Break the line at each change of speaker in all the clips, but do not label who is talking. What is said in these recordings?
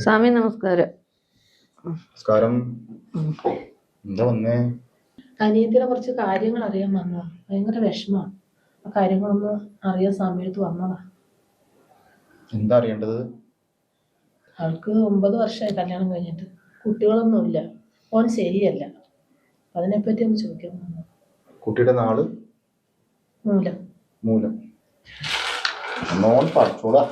സ്വാമി നമസ്കാരം.
നമസ്കാരം. എന്താ വന്നേ?
അനിയത്തിനെ കുറച്ച് കാര്യങ്ങൾ അറിയാൻ വന്നതാ. ഭയങ്കര വിഷമമാണ്. ആ കാര്യങ്ങളൊന്ന് അറിയാൻ സമയത്ത് വന്നതാ.
എന്താ അറിയേണ്ടത്?
അവൾക്ക് 9 വർഷമായി കല്യാണം കഴിഞ്ഞിട്ട്. കുട്ടികളൊന്നുമില്ല. ഓൻ ശരിയല്ല. അതിനെപ്പറ്റി ഒന്ന് ചോദിക്കാൻ വന്നതാ.
കുട്ടിയുടെ നാള്?
മൂലം.
മൂലം. പഠിച്ചോളാ.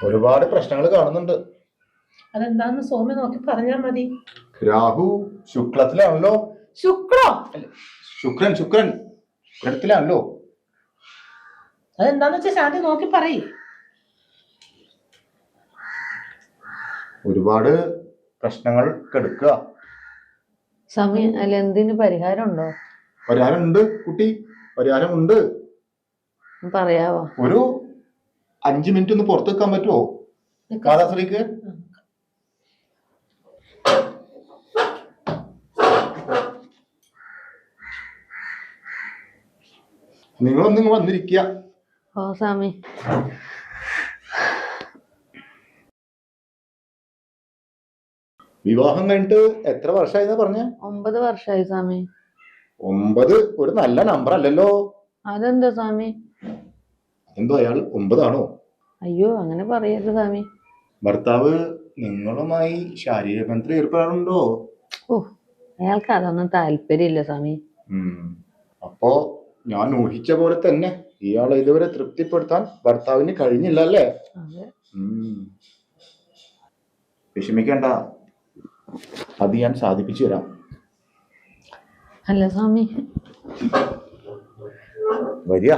ഒരുപാട് പ്രശ്നങ്ങൾ കാണുന്നുണ്ട്.
അതെന്താന്ന് സോമി നോക്കി പറഞ്ഞാൽ മതി.
രാഹു ശുക്ലത്തിലാണല്ലോ.
ശുക്രോ?
ശുക്രൻ ശുക്രത്തിലാണല്ലോ.
അതെന്താന്ന് വെച്ചാൽ ശാന്തി നോക്കി പറയ്.
ഒരുപാട് പ്രശ്നങ്ങൾ കെടുക്കുക.
സ്വാമി അല്ല, എന്തിന് പരിഹാരം ഉണ്ടോ?
പരിഹാരമുണ്ട് കുട്ടി, പരിഹാരമുണ്ട്.
പറയാവോ?
ഒരു 5 മിനിറ്റ് ഒന്ന് പുറത്ത് വെക്കാൻ പറ്റുമോ മാതാശ്രീക്ക്? നിങ്ങളൊന്നും വന്നിരിക്കുക.
ഓ സ്വാമി.
വിവാഹം കഴിഞ്ഞിട്ട് എത്ര വർഷമായിന്നാ പറഞ്ഞ?
9 വർഷമായി സ്വാമി.
9 ഒരു നല്ല നമ്പർ അല്ലല്ലോ.
അതെന്താ സ്വാമി?
എന്തോ അയാൾ 9 ആണോ?
അയ്യോ, അങ്ങനെ പറയരുത് സ്വാമി.
ഭർത്താവ് നിങ്ങളുമായി ശാരീരിക ബന്ധത്തിൽ ഏർപ്പെടാറുണ്ടോ?
ഓ, അയാൾക്ക് അതൊന്നും താല്പര്യമില്ല സ്വാമി.
അപ്പോ ഞാൻ ഊഹിച്ച പോലെ തന്നെ ഇയാളെ ഇതുവരെ തൃപ്തിപ്പെടുത്താൻ ഭർത്താവിന് കഴിഞ്ഞില്ല അല്ലേ? വിഷമിക്കണ്ട, അത് ഞാൻ സാധിപ്പിച്ചു തരാം.
അല്ല സ്വാമി.
വരിക.